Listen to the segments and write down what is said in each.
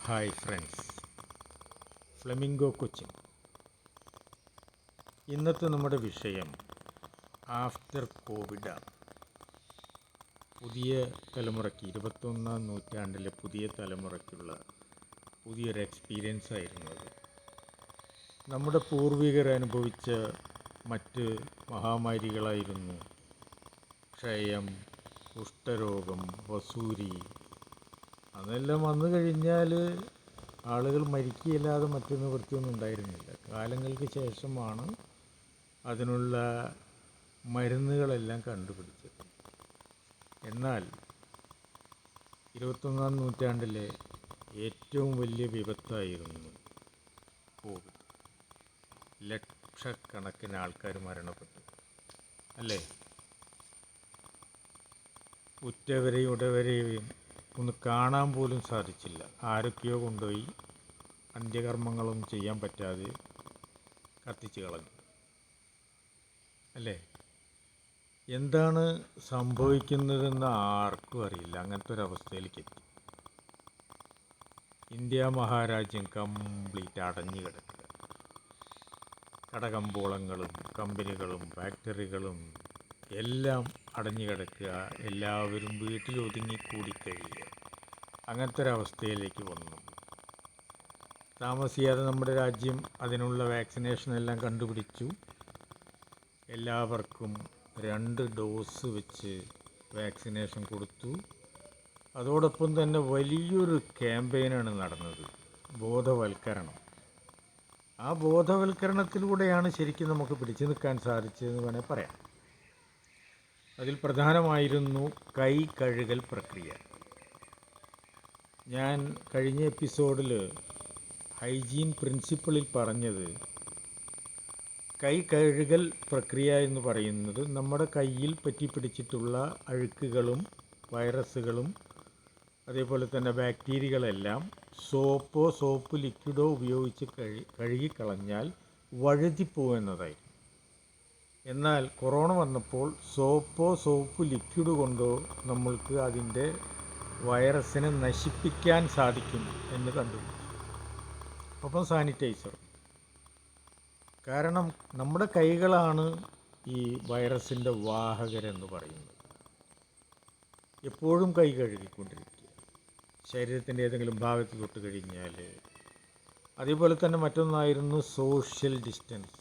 Hi friends, flamingo Cochin. ഇന്നത്തെ നമ്മുടെ വിഷയം ആഫ്റ്റർ കോവിഡാണ്. പുതിയ തലമുറയ്ക്ക് 21ാം നൂറ്റാണ്ടിലെ പുതിയ തലമുറയ്ക്കുള്ള പുതിയൊരു എക്സ്പീരിയൻസ് ആയിരുന്നു അത്. നമ്മുടെ പൂർവികർ അനുഭവിച്ച മറ്റ് മഹാമാരികളായിരുന്നു ക്ഷയം, കുഷ്ഠരോഗം, വസൂരി. അതെല്ലാം വന്നു കഴിഞ്ഞാൽ ആളുകൾ മരിക്കുകയില്ലാതെ മറ്റു നിവൃത്തിയൊന്നും ഉണ്ടായിരുന്നില്ല. കാലങ്ങൾക്ക് ശേഷമാണ് അതിനുള്ള മരുന്നുകളെല്ലാം കണ്ടുപിടിച്ചത്. എന്നാൽ 21ാം നൂറ്റാണ്ടിലെ ഏറ്റവും വലിയ വിപത്തായിരുന്നു കോവിഡ്. ലക്ഷക്കണക്കിന് ആൾക്കാർ മരണപ്പെട്ടു, അല്ലേ? ഉറ്റവരെയും ഉടവരെയും ഒന്ന് കാണാൻ പോലും സാധിച്ചില്ല. ആരൊക്കെയോ കൊണ്ടുപോയി അന്ത്യകർമ്മങ്ങളൊന്നും ചെയ്യാൻ പറ്റാതെ കത്തിച്ച് കളഞ്ഞു, അല്ലേ? എന്താണ് സംഭവിക്കുന്നതെന്ന് ആർക്കും അറിയില്ല. അങ്ങനത്തെ ഒരവസ്ഥയിലേക്ക് എത്തി. ഇന്ത്യ മഹാരാജ്യം കംപ്ലീറ്റ് അടഞ്ഞു കിടക്കുക. കടകമ്പോളങ്ങളും കമ്പനികളും ഫാക്ടറികളും എല്ലാം അടഞ്ഞു കിടക്കുക. എല്ലാവരും വീട്ടിലൊതുങ്ങിക്കൂടി കഴിയുക. അങ്ങനത്തെ ഒരവസ്ഥയിലേക്ക് വന്നു. താമസിയാതെ നമ്മുടെ രാജ്യം അതിനുള്ള വാക്സിനേഷനെല്ലാം കണ്ടുപിടിച്ചു. എല്ലാവർക്കും 2 ഡോസ് വെച്ച് വാക്സിനേഷൻ കൊടുത്തു. അതോടൊപ്പം തന്നെ വലിയൊരു ക്യാമ്പയിനാണ് നടന്നത്, ബോധവൽക്കരണം. ആ ബോധവൽക്കരണത്തിലൂടെയാണ് ശരിക്കും നമുക്ക് പിടിച്ചു നിൽക്കാൻ സാധിച്ചതെന്ന് വേണേൽ പറയാം. അതിൽ പ്രധാനമായിരുന്നു കൈ കഴുകൽ പ്രക്രിയ. ഞാൻ കഴിഞ്ഞ എപ്പിസോഡിൽ ഹൈജീൻ പ്രിൻസിപ്പിളിൽ പറഞ്ഞത്, കൈ കഴുകൽ പ്രക്രിയ എന്ന് പറയുന്നത് നമ്മുടെ കയ്യിൽ പറ്റിപ്പിടിച്ചിട്ടുള്ള അഴുക്കുകളും വൈറസുകളും അതേപോലെ തന്നെ ബാക്ടീരിയകളെല്ലാം സോപ്പ് ലിക്വിഡോ ഉപയോഗിച്ച് കഴുകിക്കളഞ്ഞാൽ വഴുതിപ്പോകുന്നതായിരുന്നു. എന്നാൽ കൊറോണ വന്നപ്പോൾ സോപ്പ് ലിക്വിഡ് കൊണ്ടോ നമ്മൾക്ക് അതിൻ്റെ വൈറസിനെ നശിപ്പിക്കാൻ സാധിക്കും എന്ന് കണ്ടുപിടിച്ചു. ഒപ്പം സാനിറ്റൈസർ. കാരണം നമ്മുടെ കൈകളാണ് ഈ വൈറസിൻ്റെ വാഹകരെന്ന് പറയുന്നത്. എപ്പോഴും കൈ കഴുകിക്കൊണ്ടിരിക്കുക, ശരീരത്തിൻ്റെ ഏതെങ്കിലും ഭാഗത്ത് തൊട്ട് കഴിഞ്ഞാൽ. അതേപോലെ തന്നെ മറ്റൊന്നായിരുന്നു സോഷ്യൽ ഡിസ്റ്റൻസ്.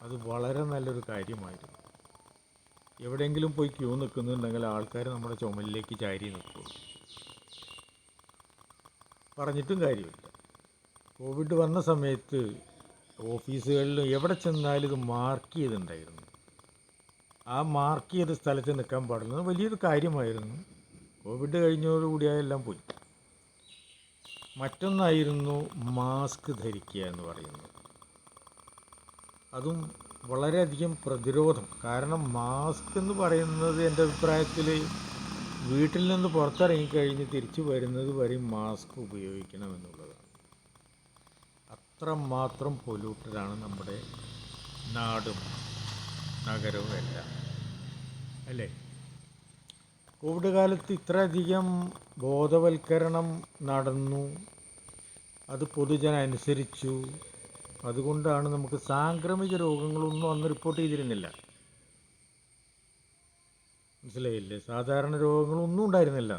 അത് വളരെ നല്ലൊരു കാര്യമായിരുന്നു. എവിടെയെങ്കിലും പോയി ക്യൂ നിൽക്കുന്നുണ്ടെങ്കിൽ ആൾക്കാർ നമ്മുടെ ചുമലിലേക്ക് ചാരി നിൽക്കും. പറഞ്ഞിട്ടും കാര്യമില്ല. കോവിഡ് വന്ന സമയത്ത് ഓഫീസുകളിലും എവിടെ ചെന്നാലും ഇത് മാർക്ക് ചെയ്തിട്ടുണ്ടായിരുന്നു. ആ മാർക്ക് ചെയ്ത സ്ഥലത്ത് നിൽക്കാൻ പാടുള്ളത് വലിയൊരു കാര്യമായിരുന്നു. കോവിഡ് കഴിഞ്ഞതോടുകൂടി അതെല്ലാം പോയി. മറ്റൊന്നായിരുന്നു മാസ്ക് ധരിക്കുക എന്ന് പറയുന്നത്. അതും വളരെയധികം പ്രതിരോധം. കാരണം മാസ്ക് എന്ന് പറയുന്നത് എൻ്റെ അഭിപ്രായത്തിൽ വീട്ടിൽ നിന്ന് പുറത്തിറങ്ങിക്കഴിഞ്ഞ് തിരിച്ചു വരുന്നത് വരെ മാസ്ക് ഉപയോഗിക്കണമെന്നുള്ളതാണ്. അത്രമാത്രം പൊല്യൂട്ടഡാണ് നമ്മുടെ നാടും നഗരവും എല്ലാം, അല്ലേ? കോവിഡ് കാലത്ത് ഇത്രയധികം ബോധവൽക്കരണം നടന്നു, അത് പൊതുജനം അനുസരിച്ചു. അതുകൊണ്ടാണ് നമുക്ക് സാംക്രമിക രോഗങ്ങളൊന്നും അന്ന് റിപ്പോർട്ട് ചെയ്തിരുന്നില്ല. മനസ്സിലായില്ലേ? സാധാരണ രോഗങ്ങളൊന്നും ഉണ്ടായിരുന്നില്ല.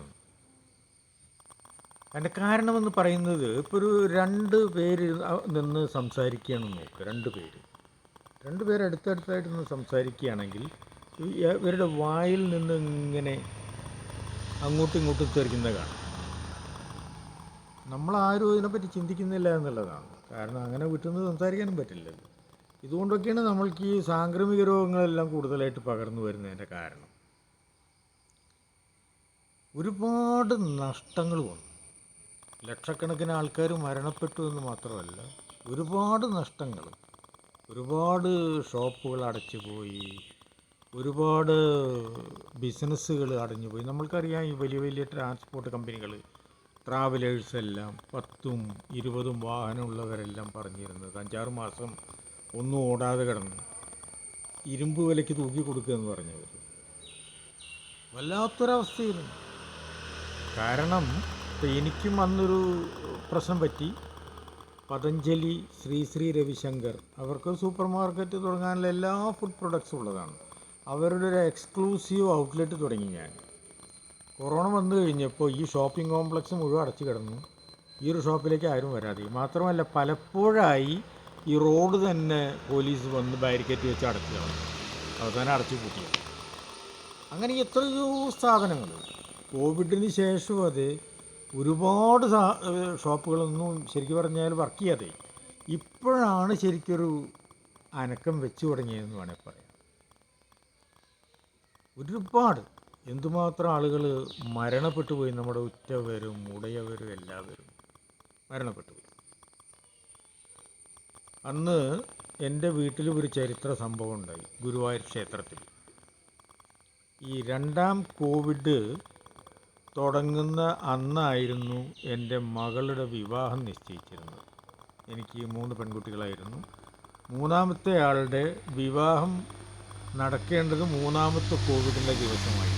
അതിൻ്റെ കാരണമെന്ന് പറയുന്നത്, ഇപ്പോൾ ഒരു 2 പേര് നിന്ന് സംസാരിക്കുകയാണെന്ന് നോക്കുക. 2 പേര് അടുത്തടുത്തായിട്ട് നിന്ന് സംസാരിക്കുകയാണെങ്കിൽ ഇവരുടെ വായിൽ നിന്ന് ഇങ്ങനെ അങ്ങോട്ടും ഇങ്ങോട്ടും തെറിക്കുന്നത് കാണാം. നമ്മളാരും ഇതിനെപ്പറ്റി ചിന്തിക്കുന്നില്ല എന്നുള്ളതാണ്. കാരണം അങ്ങനെ വിട്ടുനിന്ന് സംസാരിക്കാനും പറ്റില്ലല്ലോ. ഇതുകൊണ്ടൊക്കെയാണ് നമ്മൾക്ക് ഈ സാംക്രമിക രോഗങ്ങളെല്ലാം കൂടുതലായിട്ട് പകർന്നു വരുന്നതിൻ്റെ കാരണം. ഒരുപാട് നഷ്ടങ്ങൾ വന്നു. ലക്ഷക്കണക്കിന് ആൾക്കാർ മരണപ്പെട്ടു എന്ന് മാത്രമല്ല, ഒരുപാട് നഷ്ടങ്ങൾ. ഒരുപാട് ഷോപ്പുകൾ അടച്ചുപോയി, ഒരുപാട് ബിസിനസ്സുകൾ അടഞ്ഞുപോയി. നമ്മൾക്കറിയാം, ഈ വലിയ വലിയ ട്രാൻസ്പോർട്ട് കമ്പനികൾ, ട്രാവലേഴ്സെല്ലാം 10ഉം 20ഉം വാഹനമുള്ളവരെല്ലാം പറഞ്ഞിരുന്നത് 5-6 മാസം ഒന്നും ഓടാതെ കിടന്നു. ഇരുമ്പ് വിലയ്ക്ക് തൂക്കി കൊടുക്കുക എന്ന് പറഞ്ഞവർ. വല്ലാത്തൊരവസ്ഥയായിരുന്നു. കാരണം അപ്പോൾ എനിക്കും അന്നൊരു പ്രശ്നം പറ്റി. പതഞ്ജലി, ശ്രീ ശ്രീ രവിശങ്കർ, അവർക്ക് സൂപ്പർ മാർക്കറ്റ് തുടങ്ങാനുള്ള എല്ലാ ഫുഡ് പ്രൊഡക്ട്സും ഉള്ളതാണ്. അവരുടെ ഒരു എക്സ്ക്ലൂസീവ് ഔട്ട്ലെറ്റ് തുടങ്ങി ഞാൻ. കൊറോണ വന്നു കഴിഞ്ഞപ്പോൾ ഈ ഷോപ്പിംഗ് കോംപ്ലക്സ് മുഴുവൻ അടച്ചു കിടന്നു. ഈ ഒരു ഷോപ്പിലേക്ക് ആരും വരാതെ. മാത്രമല്ല പലപ്പോഴായി ഈ റോഡ് തന്നെ പോലീസ് വന്ന് ബാരിക്കേറ്റ് വെച്ച് അടച്ചു കളഞ്ഞു. അവസാനം അടച്ചു പൂട്ടിയത്. അങ്ങനെ എത്രയോ സ്ഥാപനങ്ങൾ കോവിഡിന് ശേഷം അത് ഒരുപാട് ഷോപ്പുകളൊന്നും ശരിക്കും പറഞ്ഞാൽ വർക്ക് ചെയ്യാതെ ഇപ്പോഴാണ് ശരിക്കൊരു അനക്കം വെച്ച് തുടങ്ങിയതെന്ന് വേണമെങ്കിൽ പറയാം. ഒരുപാട് എന്തുമാത്രം ആളുകൾ മരണപ്പെട്ടു പോയി. നമ്മുടെ ഉറ്റവരും ഉടയവരും എല്ലാവരും മരണപ്പെട്ടു പോയി. അന്ന് എൻ്റെ വീട്ടിൽ ഒരു ചരിത്ര സംഭവം ഉണ്ടായി. ഗുരുവായൂർ ക്ഷേത്രത്തിൽ ഈ രണ്ടാം കോവിഡ് തുടങ്ങുന്ന അന്നായിരുന്നു എൻ്റെ മകളുടെ വിവാഹം നിശ്ചയിച്ചിരുന്നത്. എനിക്ക് 3 പെൺകുട്ടികളായിരുന്നു. മൂന്നാമത്തെ ആളുടെ വിവാഹം നടക്കേണ്ടത് 3ാമത്തെ കോവിഡിൻ്റെ ദിവസമായി.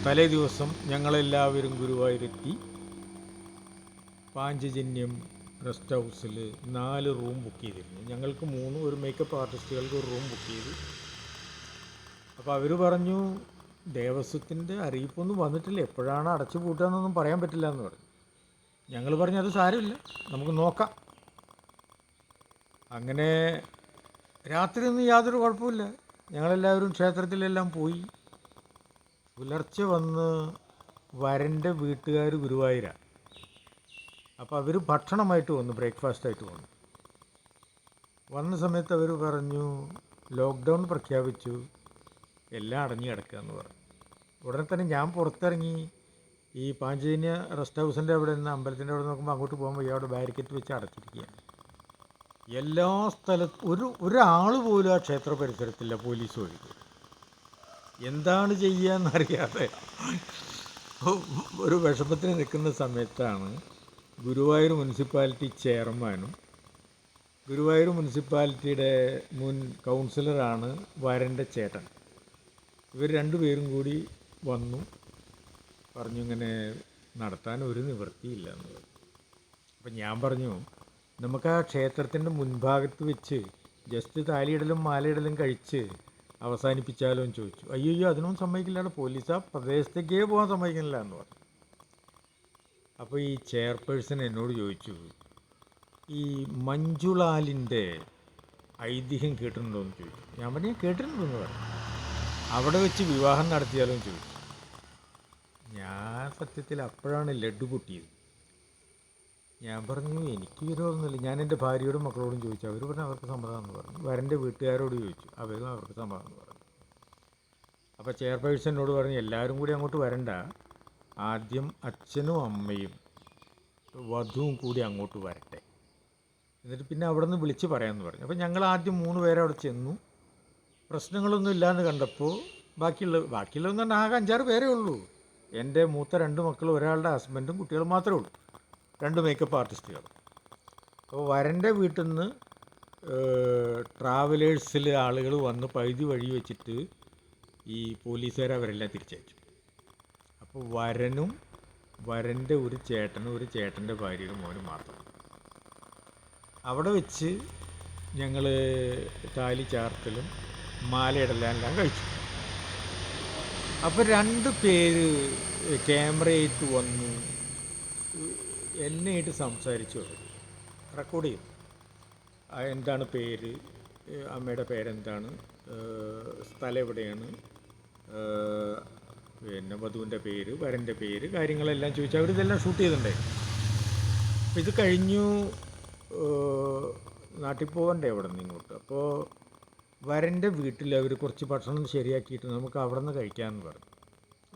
തലേ ദിവസം ഞങ്ങളെല്ലാവരും ഗുരുവായൂരെത്തി. പാഞ്ചജന്യം റെസ്റ്റ് ഹൗസിൽ 4 റൂം ബുക്ക് ചെയ്തിരുന്നു. ഞങ്ങൾക്ക് 3, ഒരു മേക്കപ്പ് ആർട്ടിസ്റ്റുകൾക്ക് ഒരു റൂം ബുക്ക് ചെയ്തു. അപ്പോൾ അവർ പറഞ്ഞു ദേവസ്വത്തിൻ്റെ അറിയിപ്പൊന്നും വന്നിട്ടില്ല, എപ്പോഴാണ് അടച്ചു പൂട്ടുകയെന്നൊന്നും പറയാൻ പറ്റില്ല എന്ന് പറഞ്ഞു. ഞങ്ങൾ പറഞ്ഞു അത് സാരമില്ല, നമുക്ക് നോക്കാം. അങ്ങനെ രാത്രിയൊന്നും യാതൊരു കുഴപ്പമില്ല. ഞങ്ങളെല്ലാവരും ക്ഷേത്രത്തിലെല്ലാം പോയി. പുലർച്ചെ വന്ന് വരൻ്റെ വീട്ടുകാർ ഗുരുവായൂരാണ്. അപ്പോൾ അവർ ഭക്ഷണമായിട്ട് വന്നു, ബ്രേക്ക്ഫാസ്റ്റായിട്ട് വന്നു. വന്ന സമയത്ത് അവർ പറഞ്ഞു ലോക്ക്ഡൗൺ പ്രഖ്യാപിച്ചു, എല്ലാം അടഞ്ഞു കിടക്കുക എന്ന് പറഞ്ഞു. ഉടനെ തന്നെ ഞാൻ പുറത്തിറങ്ങി. ഈ പാഞ്ചജന്യ റെസ്റ്റ് ഹൗസിൻ്റെ അവിടെ നിന്ന് അമ്പലത്തിൻ്റെ അവിടെ നോക്കുമ്പോൾ അങ്ങോട്ട് പോകുമ്പോൾ അവിടെ ബാരിക്കേറ്റ് വെച്ച് അടച്ചിരിക്കുകയാണ്. എല്ലാ സ്ഥലത്തും ഒരാൾ പോലും ആ ക്ഷേത്ര പരിസരത്തില്ല, പോലീസ് ഒഴികെ. എന്താണ് ചെയ്യുകയെന്നറിയാതെ ഒരു വിഷമത്തിന് നിൽക്കുന്ന സമയത്താണ് ഗുരുവായൂർ മുനിസിപ്പാലിറ്റി ചെയർമാനും ഗുരുവായൂർ മുനിസിപ്പാലിറ്റിയുടെ മുൻ കൗൺസിലറാണ് വരൻ്റെ ചേട്ടൻ. ഇവർ 2 പേരും കൂടി വന്നു. പറഞ്ഞു ഇങ്ങനെ നടത്താൻ ഒരു നിവൃത്തിയില്ല എന്ന് പറഞ്ഞു. അപ്പം ഞാൻ പറഞ്ഞു നമുക്ക് ആ ക്ഷേത്രത്തിൻ്റെ മുൻഭാഗത്ത് വെച്ച് ജസ്റ്റ് താലിയിടലും മാലയിടലും കഴിച്ച് അവസാനിപ്പിച്ചാലോ എന്ന് ചോദിച്ചു. അയ്യോ അതിനൊന്നും സമ്മതിക്കില്ലാണ്, പോലീസ് ആ പ്രദേശത്തേക്കേ പോകാൻ സമ്മതിക്കുന്നില്ല എന്ന് പറഞ്ഞു. അപ്പോൾ ഈ ചെയർപേഴ്സൺ എന്നോട് ചോദിച്ചു, ഈ മഞ്ജുളാലിൻ്റെ ഐതിഹ്യം കേട്ടിട്ടുണ്ടോ എന്ന് ചോദിച്ചു. ഞാൻ പറഞ്ഞു കേട്ടിട്ടുണ്ടെന്ന് പറഞ്ഞു. അവിടെ വെച്ച് വിവാഹം നടത്തിയാലോ എന്ന് ചോദിച്ചു. ഞാൻ സത്യത്തിൽ അപ്പോഴാണ് ലഡ്ഡു പൊട്ടിയത്. ഞാൻ പറഞ്ഞു എനിക്ക് വിരോധമൊന്നുമില്ല. ഞാൻ എൻ്റെ ഭാര്യയോടും മക്കളോടും ചോദിച്ചു. അവർ പറഞ്ഞു അവർക്ക് സമ്മതമാണെന്ന് പറഞ്ഞു. വരൻ്റെ വീട്ടുകാരോട് ചോദിച്ചു, അവരും അവർക്ക് സമ്മതമാണെന്ന് പറഞ്ഞു. അപ്പോൾ ചെയർപേഴ്സനോട് പറഞ്ഞു എല്ലാവരും കൂടി അങ്ങോട്ട് വരണ്ട, ആദ്യം അച്ഛനും അമ്മയും വധുവും കൂടി അങ്ങോട്ട് വരട്ടെ, എന്നിട്ട് പിന്നെ അവിടെ നിന്ന് വിളിച്ച് പറയാമെന്ന് പറഞ്ഞു. അപ്പോൾ ഞങ്ങൾ ആദ്യം 3 പേരെ അവിടെ ചെന്നു. പ്രശ്നങ്ങളൊന്നും ഇല്ലയെന്ന് കണ്ടപ്പോൾ ബാക്കിയുള്ളതെന്ന് പറഞ്ഞാൽ ആകെ 5-6 പേരേ ഉള്ളൂ. എൻ്റെ മൂത്ത 2 മക്കളും ഒരാളുടെ ഹസ്ബൻഡും കുട്ടികളും മാത്രമേ ഉള്ളൂ, 2 മേക്കപ്പ് ആർട്ടിസ്റ്റുകൾ. അപ്പോൾ വരൻ്റെ വീട്ടിൽ നിന്ന് ട്രാവലേഴ്സിൽ ആളുകൾ വന്ന് പകുതി വഴി വെച്ചിട്ട് ഈ പോലീസുകാർ അവരെല്ലാം തിരിച്ചയച്ചു. അപ്പോൾ വരനും വരൻ്റെ ഒരു ചേട്ടനും ഒരു ചേട്ടൻ്റെ ഭാര്യയുടെ മോനും മാത്രം. അവിടെ വെച്ച് ഞങ്ങൾ താലി ചാർത്തലും മാലയിടലെല്ലാം കഴിച്ചു. അപ്പോൾ 2 പേര് ക്യാമറയായിട്ട് വന്നു എന്നെയായിട്ട് സംസാരിച്ചു തുടങ്ങി, റെക്കോർഡ് ചെയ്തു. എന്താണ് പേര്, അമ്മയുടെ പേരെന്താണ്, സ്ഥലം എവിടെയാണ്, പിന്നെ വധുവിൻ്റെ പേര്, വരൻ്റെ പേര്, കാര്യങ്ങളെല്ലാം ചോദിച്ചു. അവരിതെല്ലാം ഷൂട്ട് ചെയ്തിട്ടുണ്ടായിരുന്നു. അപ്പോൾ ഇത് കഴിഞ്ഞു നാട്ടിൽ പോകണ്ടേ അവിടെ നിന്ന് ഇങ്ങോട്ട്. അപ്പോൾ വരൻ്റെ വീട്ടിൽ അവർ കുറച്ച് ഭക്ഷണം ശരിയാക്കിയിട്ട് നമുക്ക് അവിടെ നിന്ന് കഴിക്കാമെന്ന് പറഞ്ഞു.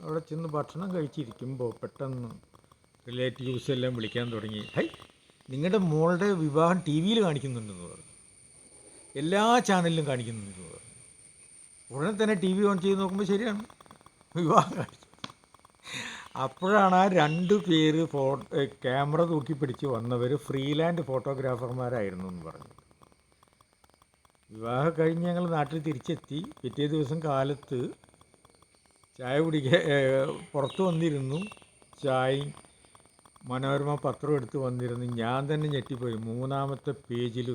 അവിടെ ചെന്ന് ഭക്ഷണം കഴിച്ചിരിക്കുമ്പോൾ പെട്ടെന്ന് റിലേറ്റീവ്സ് എല്ലാം വിളിക്കാൻ തുടങ്ങി. ഹൈ, നിങ്ങളുടെ മോളുടെ വിവാഹം ടി വിയിൽ കാണിക്കുന്നുണ്ടെന്ന് പറഞ്ഞു, എല്ലാ ചാനലിലും കാണിക്കുന്നുണ്ടെന്ന് പറഞ്ഞു. ഉടനെ തന്നെ ടി വി ഓൺ ചെയ്ത് നോക്കുമ്പോൾ ശരിയാണ്, വിവാഹം കാണിച്ചു. അപ്പോഴാണ് ആ 2 പേര് ക്യാമറ തൂക്കിപ്പിടിച്ച് വന്നവർ ഫ്രീലാൻഡ് ഫോട്ടോഗ്രാഫർമാരായിരുന്നു എന്ന് പറഞ്ഞു. വിവാഹം കഴിഞ്ഞ് ഞങ്ങൾ നാട്ടിൽ തിരിച്ചെത്തി. പിറ്റേ ദിവസം കാലത്ത് ചായ കുടിക്കാൻ പുറത്ത് വന്നിരുന്നു. ചായയും മനോരമ പത്രം എടുത്ത് വന്നിരുന്ന് ഞാൻ തന്നെ ഞെട്ടിപ്പോയി. മൂന്നാമത്തെ പേജിൽ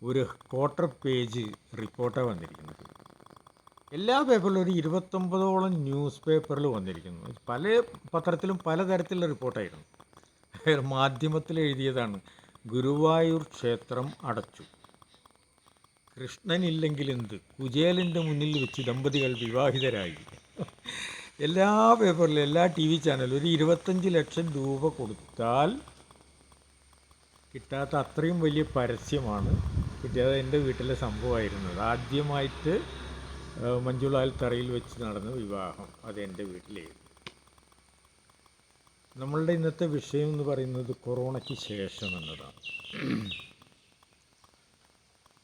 ഒരു ക്വാർട്ടർ പേജ് റിപ്പോർട്ടാണ് വന്നിരിക്കുന്നത്. എല്ലാ പേപ്പറിലും ഒരു 29ഓളം ന്യൂസ് പേപ്പറിൽ വന്നിരിക്കുന്നു. പല പത്രത്തിലും പലതരത്തിലുള്ള റിപ്പോർട്ടായിരുന്നു. മാധ്യമത്തിൽ എഴുതിയതാണ്, ഗുരുവായൂർ ക്ഷേത്രം അടച്ചു, കൃഷ്ണനില്ലെങ്കിൽ എന്ത്, കുചേലൻ്റെ മുന്നിൽ വെച്ച് ദമ്പതികൾ വിവാഹിതരായി. എല്ലാ പേപ്പറിലും എല്ലാ ടി വി ചാനലും ഒരു 25 ലക്ഷം രൂപ കൊടുത്താൽ കിട്ടാത്ത അത്രയും വലിയ പരസ്യമാണ് കിട്ടിയത്. എൻ്റെ വീട്ടിലെ സംഭവമായിരുന്നത്. ആദ്യമായിട്ട് മഞ്ജുളാൽ തറയിൽ വെച്ച് നടന്ന വിവാഹം അത് എൻ്റെ വീട്ടിലായിരുന്നു. നമ്മളുടെ ഇന്നത്തെ വിഷയം എന്ന് പറയുന്നത് കൊറോണയ്ക്ക് ശേഷം എന്നതാണ്.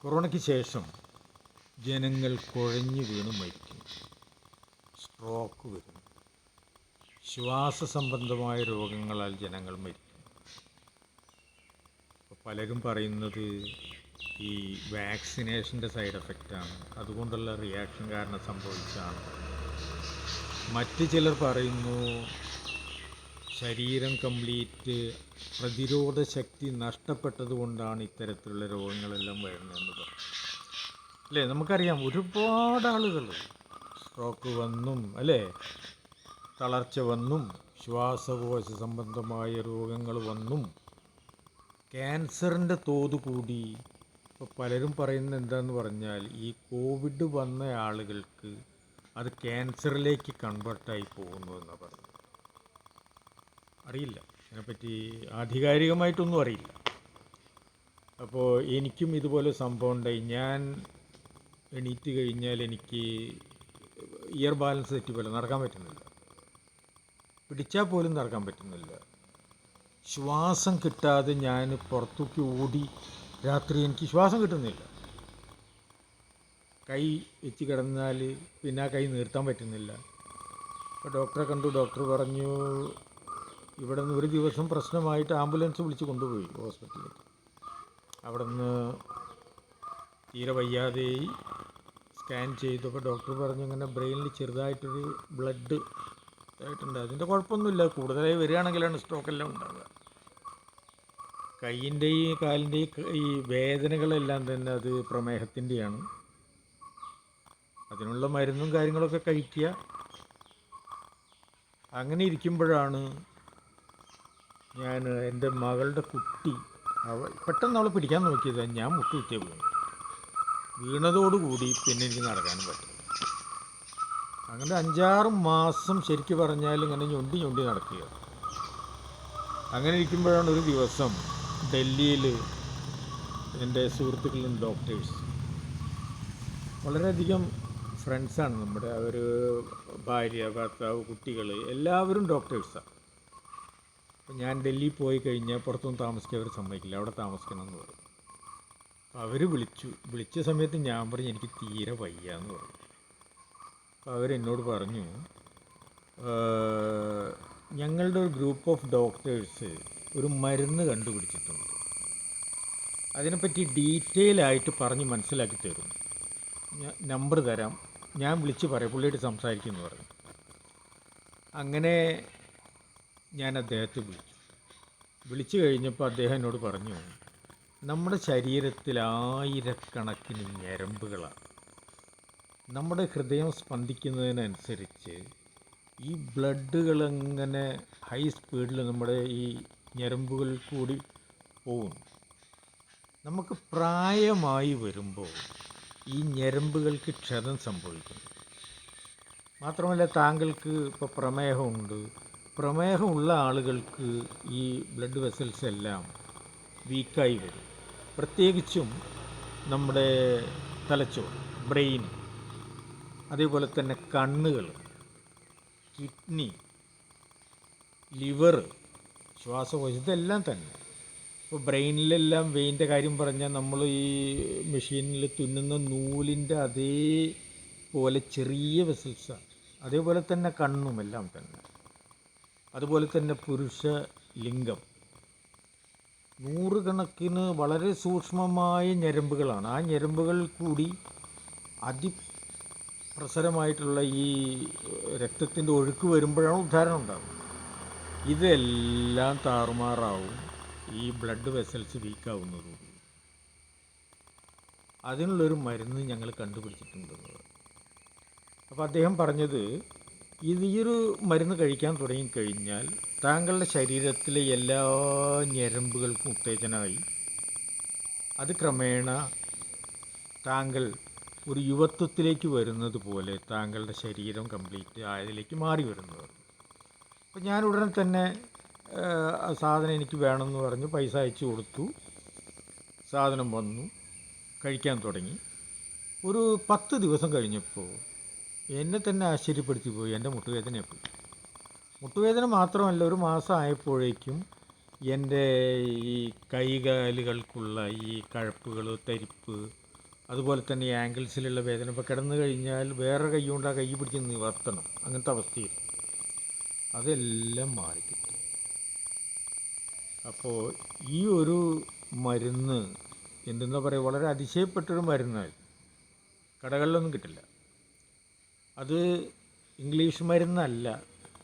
കൊറോണയ്ക്ക് ശേഷം ജനങ്ങൾ കുഴഞ്ഞു വീണ് മരിക്കും, സ്ട്രോക്ക് വരും, ശ്വാസ സംബന്ധമായ രോഗങ്ങളാൽ ജനങ്ങൾ മരിക്കും. പലരും പറയുന്നത് ഈ വാക്സിനേഷൻ്റെ സൈഡ് എഫക്റ്റാണ്, അതുകൊണ്ടുള്ള റിയാക്ഷൻ കാരണം സംഭവിച്ചതാണ്. മറ്റ് ചിലർ പറയുന്നു ശരീരം കംപ്ലീറ്റ് പ്രതിരോധ ശക്തി നഷ്ടപ്പെട്ടത് കൊണ്ടാണ് ഇത്തരത്തിലുള്ള രോഗങ്ങളെല്ലാം വരുന്നതെന്ന് പറയും. അല്ലേ, നമുക്കറിയാം ഒരുപാട് ആളുകൾ സ്ട്രോക്ക് വന്നും അല്ലേ, തളർച്ച വന്നും ശ്വാസകോശ സംബന്ധമായ രോഗങ്ങൾ വന്നും ക്യാൻസറിൻ്റെ തോത് കൂടി. ഇപ്പോൾ പലരും പറയുന്നത് എന്താണെന്ന് പറഞ്ഞാൽ ഈ കോവിഡ് വന്ന ആളുകൾക്ക് അത് ക്യാൻസറിലേക്ക് കൺവേർട്ടായി പോകുന്നു എന്നാണ് പറയുന്നത്. അറിയില്ല, അതിനെപ്പറ്റി ആധികാരികമായിട്ടൊന്നും അറിയില്ല. അപ്പോൾ എനിക്കും ഇതുപോലെ സംഭവം ഉണ്ടായി. ഞാൻ എണീറ്റ് കഴിഞ്ഞാൽ എനിക്ക് ഇയർ ബാലൻസ് തെറ്റി പോലെ നടക്കാൻ പറ്റുന്നില്ല, പിടിച്ചാൽ പോലും നടക്കാൻ പറ്റുന്നില്ല. ശ്വാസം കിട്ടാതെ ഞാൻ പുറത്തേക്ക് ഓടി, രാത്രി എനിക്ക് ശ്വാസം കിട്ടുന്നില്ല. കൈ വെച്ച് കിടന്നാൽ പിന്നെ ആ കൈ നിർത്താൻ പറ്റുന്നില്ല. അപ്പോൾ ഡോക്ടറെ കണ്ടു. ഡോക്ടർ പറഞ്ഞു ഇവിടെ നിന്ന് ഒരു ദിവസം പ്രശ്നമായിട്ട് ആംബുലൻസ് വിളിച്ച് കൊണ്ടുപോയി ഹോസ്പിറ്റലിലേക്ക്. അവിടെ നിന്ന് തീരെ വയ്യാതെയായി. സ്കാൻ ചെയ്തപ്പോൾ ഡോക്ടർ പറഞ്ഞു ഇങ്ങനെ ബ്രെയിനിൽ ചെറുതായിട്ടൊരു ബ്ലഡ് ആയിട്ടുണ്ട്, അതിൻ്റെ കുഴപ്പമൊന്നുമില്ല, കൂടുതലായി വരികയാണെങ്കിലാണ് സ്ട്രോക്കെല്ലാം ഉണ്ടാവുക. കൈയിൻ്റെയും കാലിൻ്റെയും ഈ വേദനകളെല്ലാം തന്നെ അത് പ്രമേഹത്തിൻ്റെയാണ്. അതിനുള്ള മരുന്നും കാര്യങ്ങളൊക്കെ കഴിക്കുക. അങ്ങനെ ഇരിക്കുമ്പോഴാണ് ഞാൻ എൻ്റെ മകളുടെ കുട്ടി പെട്ടെന്ന് അവളെ പിടിക്കാൻ നോക്കിയതാണ്. ഞാൻ മുട്ടുകുത്തിയ വീണതോടുകൂടി പിന്നെ എനിക്ക് നടക്കാനും പറ്റും. അങ്ങനെ 5-6 മാസം ശരിക്കും പറഞ്ഞാൽ ഇങ്ങനെ ഞൊണ്ടി നടക്കുക. അങ്ങനെ ഇരിക്കുമ്പോഴാണ് ഒരു ദിവസം ഡൽഹിയിൽ എൻ്റെ സുഹൃത്തുക്കളും ഡോക്ടേഴ്സ്, വളരെയധികം ഫ്രണ്ട്സാണ് നമ്മുടെ, അവർ ഭാര്യ, ഭർത്താവ്, കുട്ടികൾ എല്ലാവരും ഡോക്ടേഴ്സാണ്. അപ്പം ഞാൻ ഡൽഹി പോയി കഴിഞ്ഞാൽ പുറത്തൊന്നും താമസിക്കാൻ അവർ സമ്മതിക്കില്ല, അവിടെ താമസിക്കണം എന്ന് പറയും. അപ്പോൾ അവർ വിളിച്ച സമയത്ത് ഞാൻ പറഞ്ഞു എനിക്ക് തീരെ വയ്യ എന്ന് പറഞ്ഞു. അപ്പോൾ അവരെന്നോട് പറഞ്ഞു ഞങ്ങളുടെ ഒരു ഗ്രൂപ്പ് ഓഫ് ഡോക്ടേഴ്സ് ഒരു മരുന്ന് കണ്ടുപിടിച്ചിട്ടുണ്ട്, അതിനെപ്പറ്റി ഡീറ്റെയിൽ ആയിട്ട് പറഞ്ഞ് മനസ്സിലാക്കി തരും, ഞാൻ നമ്പർ തരാം, ഞാൻ വിളിച്ച് പറയാം, പുള്ളിയായിട്ട് സംസാരിക്കുമെന്ന് പറഞ്ഞു. അങ്ങനെ ഞാൻ അദ്ദേഹത്തെ വിളിച്ചു കഴിഞ്ഞപ്പോൾ അദ്ദേഹം എന്നോട് പറഞ്ഞു നമ്മുടെ ശരീരത്തിൽ ആയിരക്കണക്കിന് ഞരമ്പുകളാണ്. നമ്മുടെ ഹൃദയം സ്പന്ദിക്കുന്നതിനനുസരിച്ച് ഈ ബ്ലഡുകളങ്ങനെ ഹൈ സ്പീഡിൽ നമ്മുടെ ഈ ഞരമ്പുകളിൽ കൂടി പോകും. നമുക്ക് പ്രായമായി വരുമ്പോൾ ഈ ഞരമ്പുകൾക്ക് ക്ഷതം സംഭവിക്കുന്നു. മാത്രമല്ല താങ്കൾക്ക് ഇപ്പോൾ പ്രമേഹമുണ്ട്, പ്രമേഹമുള്ള ആളുകൾക്ക് ഈ ബ്ലഡ് വെസൽസ് എല്ലാം വീക്കായി വരും. പ്രത്യേകിച്ചും നമ്മുടെ തലച്ചോറ്, ബ്രെയിൻ, അതേപോലെ തന്നെ കണ്ണുകൾ, കിഡ്നി, ലിവർ, ശ്വാസകോശം, ഇതെല്ലാം തന്നെ. ഇപ്പോൾ ബ്രെയിനിലെല്ലാം വെയിൻ്റെ കാര്യം പറഞ്ഞാൽ നമ്മൾ ഈ മെഷീനിൽ തുന്നുന്ന നൂലിൻ്റെ അതേപോലെ ചെറിയ വെസൽസാണ്. അതേപോലെ തന്നെ കണ്ണും എല്ലാം തന്നെ. അതുപോലെ തന്നെ പുരുഷ ലിംഗം, 100 കണക്കിന് വളരെ സൂക്ഷ്മമായ ഞരമ്പുകളാണ്. ആ ഞരമ്പുകൾ കൂടി അതിപ്രസരമായിട്ടുള്ള ഈ രക്തത്തിൻ്റെ ഒഴുക്ക് വരുമ്പോഴാണ് ഉദ്ധാരണം ഉണ്ടാകുന്നത്. ഇതെല്ലാം താറുമാറാവും ഈ ബ്ലഡ് വെസൽസ് വീക്കാവുന്നതുകൊണ്ട്. അതിനുള്ളൊരു മരുന്ന് ഞങ്ങൾ കണ്ടുപിടിച്ചിട്ടുണ്ടെന്ന്. അപ്പോൾ അദ്ദേഹം പറഞ്ഞത്, ഈ ഒരു മരുന്ന് കഴിക്കാൻ തുടങ്ങിക്കഴിഞ്ഞാൽ താങ്കളുടെ ശരീരത്തിലെ എല്ലാ ഞരമ്പുകൾക്കും ഉത്തേജനമായി അത് ക്രമേണ താങ്കൾ ഒരു യുവത്വത്തിലേക്ക് വരുന്നത് പോലെ താങ്കളുടെ ശരീരം കംപ്ലീറ്റ് ആയതിലേക്ക് മാറി വരുന്നത്. അപ്പോൾ ഞാൻ ഉടനെ തന്നെ ആ സാധനം എനിക്ക് വേണമെന്ന് പറഞ്ഞ് പൈസ അയച്ചു കൊടുത്തു. സാധനം വന്നു, കഴിക്കാൻ തുടങ്ങി. ഒരു 10 ദിവസം കഴിഞ്ഞപ്പോൾ എന്നെ തന്നെ ആശ്ചര്യപ്പെടുത്തി പോയി എൻ്റെ മുട്ടുവേദനയെപ്പോയി. മുട്ടുവേദന മാത്രമല്ല, ഒരു മാസം ആയപ്പോഴേക്കും എൻ്റെ ഈ കൈകാലുകൾക്കുള്ള ഈ കഴപ്പുകൾ, തരിപ്പ്, അതുപോലെ തന്നെ ഈ ആങ്കിൾസിലുള്ള വേദന, ഇപ്പോൾ കിടന്നു കഴിഞ്ഞാൽ വേറെ കൈ കൊണ്ട് ആ കൈ പിടിച്ച് നിവർത്തണം, അങ്ങനത്തെ അവസ്ഥയിൽ അതെല്ലാം മാറിക്കിട്ടി. അപ്പോൾ ഈ ഒരു മരുന്ന് എന്തെന്നാ പറയുക, വളരെ അതിശയപ്പെട്ടൊരു മരുന്നായിരുന്നു. കടകളിലൊന്നും കിട്ടില്ല. അത് ഇംഗ്ലീഷ് മരുന്നല്ല,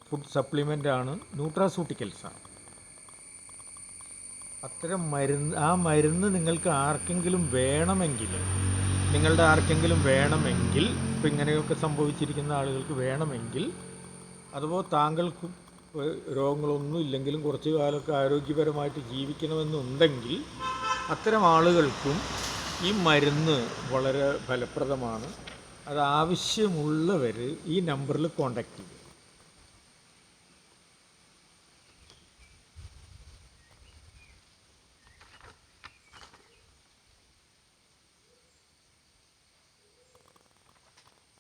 ഫുഡ് സപ്ലിമെൻ്റാണ്, ന്യൂട്രാസ്യൂട്ടിക്കൽസാണ്. അത്തരം മരുന്ന്, ആ മരുന്ന് നിങ്ങൾക്ക് ആർക്കെങ്കിലും വേണമെങ്കിൽ, നിങ്ങളുടെ ആർക്കെങ്കിലും വേണമെങ്കിൽ, ഇപ്പം ഇങ്ങനെയൊക്കെ സംഭവിച്ചിരിക്കുന്ന ആളുകൾക്ക് വേണമെങ്കിൽ, അതുപോലെ താങ്കൾക്ക് രോഗങ്ങളൊന്നും ഇല്ലെങ്കിലും കുറച്ച് കാലമൊക്കെ ആരോഗ്യപരമായിട്ട് ജീവിക്കണമെന്നുണ്ടെങ്കിൽ അത്തരം ആളുകൾക്കും ഈ മരുന്ന് വളരെ ഫലപ്രദമാണ്. അത് ആവശ്യമുള്ളവർ ഈ നമ്പറിൽ കോൺടാക്റ്റ് ചെയ്യും.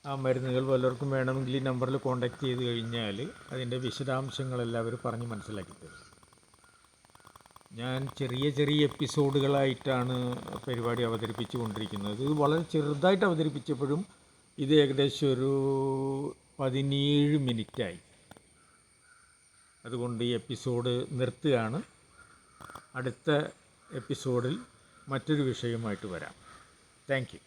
ആ മരുന്നുകൾ വല്ലവർക്കും വേണമെങ്കിൽ ഈ നമ്പറിൽ കോൺടാക്റ്റ് ചെയ്ത് കഴിഞ്ഞാൽ അതിൻ്റെ വിശദാംശങ്ങളെല്ലാം അവർ പറഞ്ഞ് മനസ്സിലാക്കി തരും. ഞാൻ ചെറിയ ചെറിയ എപ്പിസോഡുകളായിട്ടാണ് പരിപാടി അവതരിപ്പിച്ചു കൊണ്ടിരിക്കുന്നത്. ഇത് വളരെ ചെറുതായിട്ട് അവതരിപ്പിച്ചപ്പോഴും ഇത് ഏകദേശം ഒരു 17 മിനിറ്റായി. അതുകൊണ്ട് ഈ എപ്പിസോഡ് നിർത്തുകയാണ്. അടുത്ത എപ്പിസോഡിൽ മറ്റൊരു വിഷയവുമായിട്ട് വരാം. Thank you.